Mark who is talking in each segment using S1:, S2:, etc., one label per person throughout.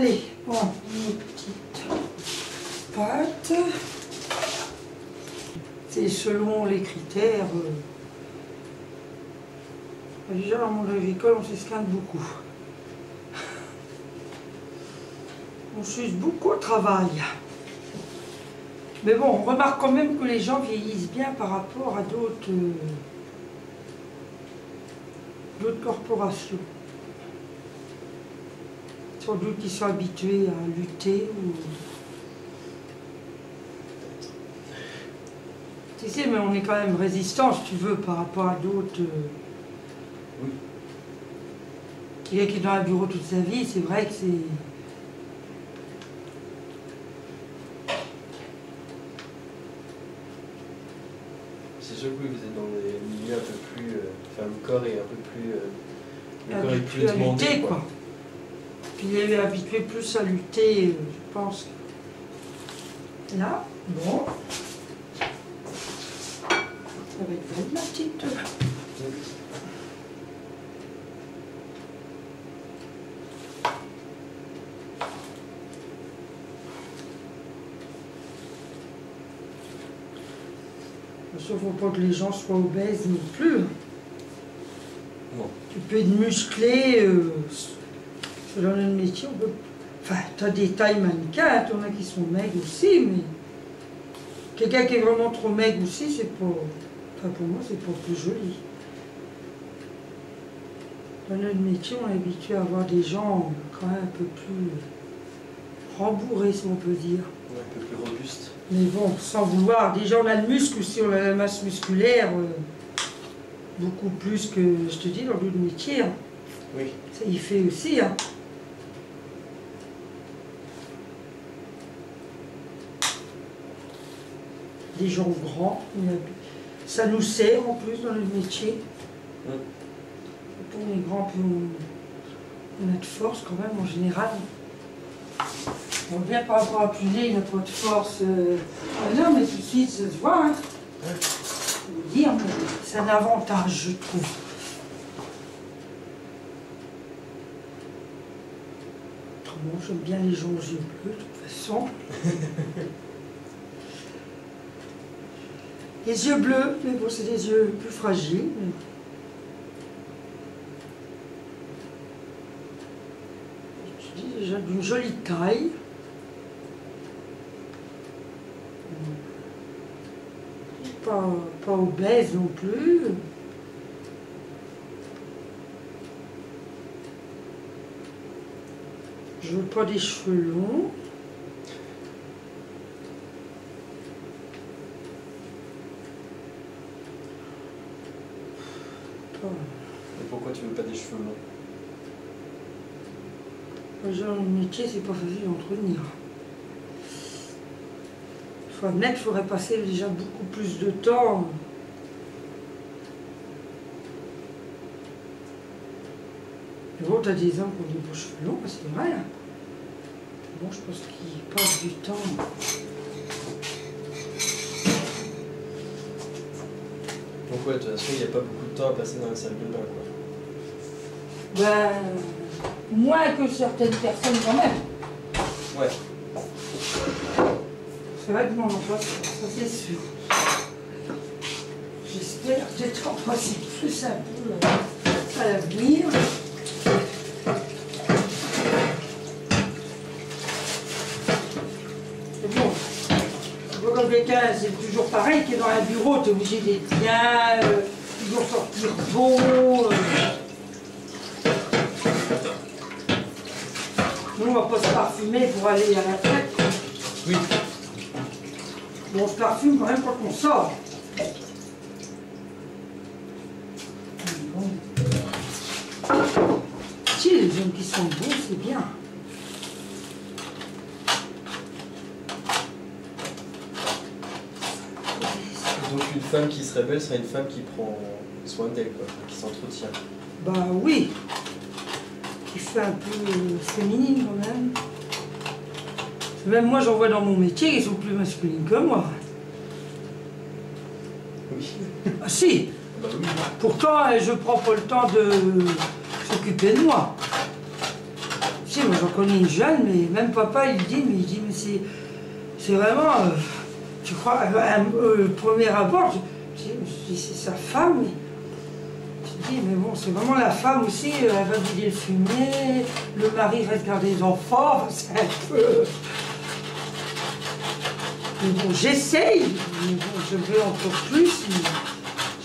S1: Allez, bon, une petite pâte. C'est selon les critères. Déjà, dans le monde agricole, on s'esquinte beaucoup. On s'use beaucoup au travail. Mais bon, on remarque quand même que les gens vieillissent bien par rapport à d'autres corporations. Sans doute qu'ils sont habitués à lutter ou... Tu sais, mais on est quand même résistant, si tu veux, par rapport à d'autres.
S2: Oui.
S1: Quelqu'un qui est dans un bureau toute sa vie, c'est vrai que c'est...
S2: C'est sûr que vous êtes dans des milieux un peu plus... enfin, le corps est un peu plus... le corps est plus
S1: à
S2: demandé,
S1: lutter, quoi. Puis il est habitué plus à lutter, je pense. Là, bon. Ça va être belle, ma petite. Sauf faut pas que les gens soient obèses non plus.
S2: Non.
S1: Tu peux être musclé, selon le métier, on peut... Enfin, tu as des tailles mannequins, tu en as qui sont maigres aussi, mais quelqu'un qui est vraiment trop maigre aussi, c'est pas... Enfin, pour moi, c'est pas plus joli. Dans notre métier, on est habitué à avoir des gens quand même un peu plus rembourrés, si on peut dire.
S2: Ouais, un peu plus robuste.
S1: Mais bon, sans vouloir, déjà on a le muscle aussi, on a la masse musculaire, beaucoup plus que, je te dis, dans d'autres métiers. Hein.
S2: Oui.
S1: Ça y fait aussi. Hein. Des gens grands, ça nous sert en plus dans le métier. Quand on est grand, puis on a de force quand même en général. On vient par rapport à Punet, il n'a pas de force. Non, mais tout de suite, ça se voit. Hein. Je veux dire, c'est un avantage, je trouve. Autrement, j'aime bien les gens aux yeux bleus, de toute façon. Les yeux bleus, mais bon, c'est des yeux plus fragiles. Je dis déjà d'une jolie taille. Pas obèse non plus. Je veux pas des cheveux longs.
S2: Et pourquoi tu veux pas des cheveux longs?
S1: Genre, le métier, c'est pas facile d'entretenir. Il faut admettre qu'il faudrait passer déjà beaucoup plus de temps. Mais bon, t'as des hommes qui ont des beaux cheveux longs, c'est vrai. Bon, je pense qu'ils passent du temps.
S2: Donc ouais, de toute façon, il n'y a pas beaucoup de temps à passer dans la salle de bain, quoi.
S1: Ben, moins que certaines personnes quand même.
S2: Ouais.
S1: C'est vrai que mon emploi, ça c'est sûr. J'espère peut-être en passer plus un peu à l'avenir. C'est bon. Comme quelqu'un, c'est toujours pareil, qui est dans un bureau, tu es obligé d'être bien, toujours sortir beau. Nous, on va pas se parfumer pour aller à la fête.
S2: Oui.
S1: Bon, on se parfume quand même quand on sort. Bon. Si, les hommes qui sont beaux, c'est bien.
S2: Donc une femme qui serait belle serait une femme qui prend soin d'elle, quoi, qui s'entretient.
S1: Bah oui. Qui fait un peu féminine quand même. Même moi, j'en vois dans mon métier, ils sont plus masculines que moi.
S2: Oui.
S1: Ah si.
S2: Bah oui.
S1: Pourtant, je prends pas le temps de s'occuper de moi. Tu sais, moi j'en connais une jeune, mais même papa il dit, mais c'est vraiment, tu crois, premier abord, je dis, c'est sa femme, mais tu te dis, mais bon, c'est vraiment la femme aussi, elle va vider le fumier, le mari reste garder les enfants, c'est un peu... Mais bon, j'essaye, mais bon, je veux encore plus, mais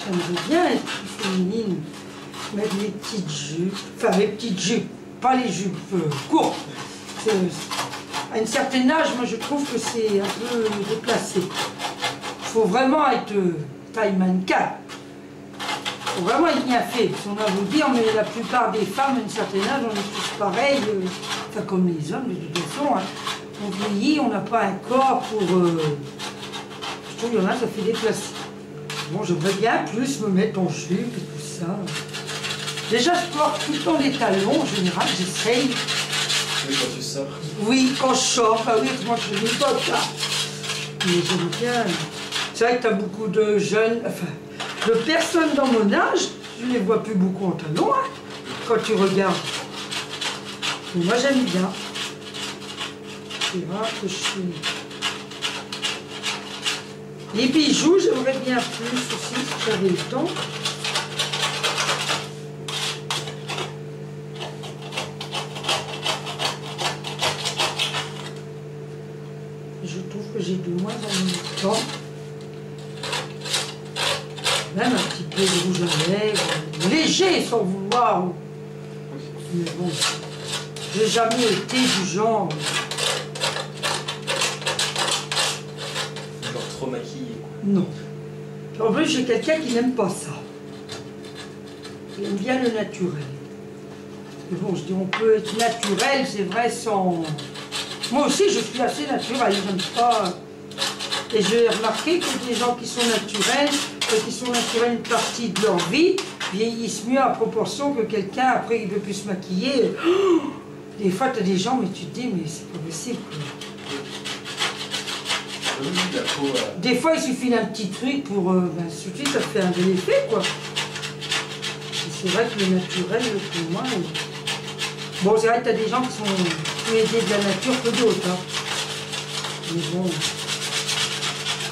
S1: j'aimerais bien être plus féminine, mettre mes petites jupes, enfin mes petites jupes, pas les jupes courtes. À une certaine âge, moi je trouve que c'est un peu déplacé. Il faut vraiment être taille mannequin. Il faut vraiment être bien fait. On va vous dire, mais la plupart des femmes à un certain âge, on est tous pareils, enfin comme les hommes de toute façon. Hein. On vieillit, on n'a pas un corps pour... je trouve qu'il y en a, ça fait déplacer. Bon, j'aimerais bien plus me mettre en jupe et tout ça. Déjà, je porte tout le temps des talons, en général, j'essaye.
S2: Oui, quand tu sors.
S1: Oui, quand je sors, bah oui, moi je n'ai pas ça. Mais j'aime bien. C'est vrai que tu as beaucoup de jeunes, enfin, de personnes dans mon âge, je ne les vois plus beaucoup en talons, hein, quand tu regardes. Mais moi j'aime bien. C'est rare que je suis... Les bijoux, j'aimerais bien plus aussi, si j'avais le temps. Je trouve que j'ai de moins en moins de temps. Même un petit peu de rouge à lèvres, léger sans vouloir. Mais bon, j'ai jamais été du genre...
S2: Genre trop maquillé.
S1: Non. En plus, j'ai quelqu'un qui n'aime pas ça. Il aime bien le naturel. Mais bon, je dis, on peut être naturel, c'est vrai, sans... Moi aussi, je suis assez naturel, j'aime pas... Et j'ai remarqué que les gens qui sont naturels, une partie de leur vie, vieillissent mieux à proportion que quelqu'un, après, il ne peut plus se maquiller. Oh, des fois, tu as des gens, mais tu te dis, mais c'est pas possible.
S2: Oui, la peau,
S1: des fois, il suffit d'un petit truc pour... suffit, ça fait un bel effet, quoi. C'est vrai que le naturel, pour moi... Bon, c'est vrai que tu as des gens qui sont plus aidés de la nature que d'autres. Hein. Mais bon...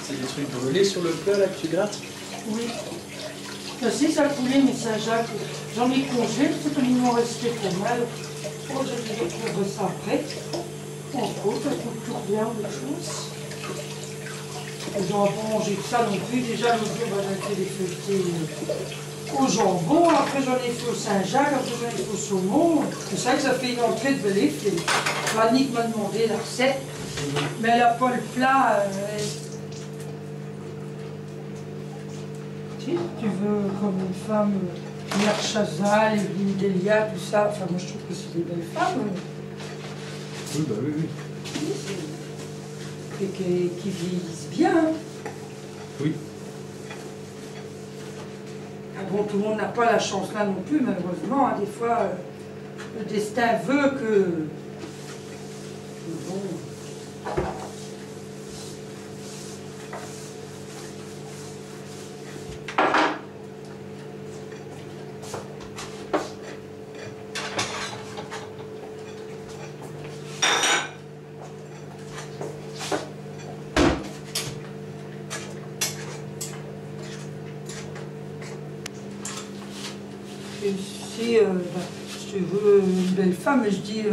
S2: C'est des trucs brûlés sur le plat, là, que tu grattes?
S1: Oui. Ça c'est ça coulait, mais Saint-Jacques, j'en ai congé, c'est comme ils m'ont resté pas mal. Oh, je vais retrouver ça après. En gros, ça coûte tout bien de choses. Ils n'ont pas mangé que ça non plus. Déjà, l'autre jour, j'ai fait des feuilletés au jambon. Après, j'en ai fait au Saint-Jacques. Après, j'en ai fait au saumon. C'est ça que ça fait une entrée de bel effet. Annick m'a demandé la recette. Mais elle n'a pas le plat. Si tu veux, comme une femme, Mère Chazal, Evelyne Delia, tout ça. Enfin, moi, je trouve que c'est des belles femmes.
S2: Oui, bah oui, oui.
S1: Et qui vieillissent bien. Hein.
S2: Oui.
S1: Ah bon, tout le monde n'a pas la chance là non plus, malheureusement. Hein. Des fois, le destin veut que... Bon. Si tu veux une belle femme, je dis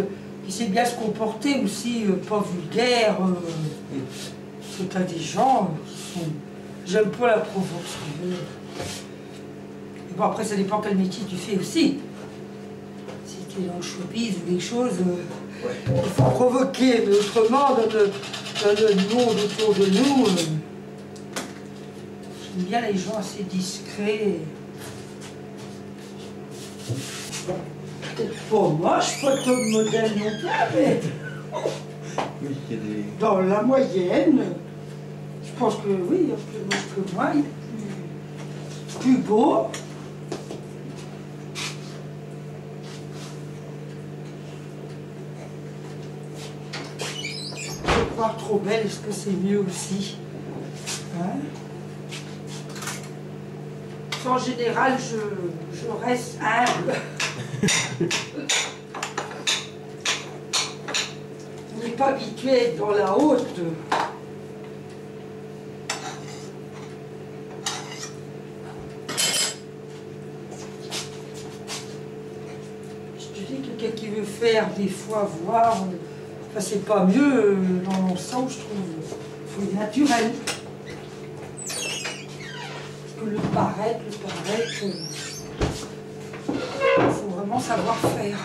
S1: qui sait bien se comporter aussi, pas vulgaire. Parce que tu as des gens qui sont... J'aime pas la Provence. Bon, après, ça dépend quel métier tu fais aussi. Si tu es dans le showbiz ou des choses, il faut provoquer. Mais autrement, dans le monde autour de nous, j'aime bien les gens assez discrets. Peut-être pas moche, pas top modèle non plus, mais
S2: Oui, il y a des...
S1: dans la moyenne, je pense que oui, il y a plus moche que moi, il est plus beau. Je crois trop belle, est-ce que c'est mieux aussi? Hein? En général, je reste humble. pas habitué à être dans la haute. Je te dis, quelqu'un qui veut faire des fois voir, enfin c'est pas mieux dans l'ensemble, je trouve. Il faut être naturel. Parce que le paraître, il faut vraiment savoir faire.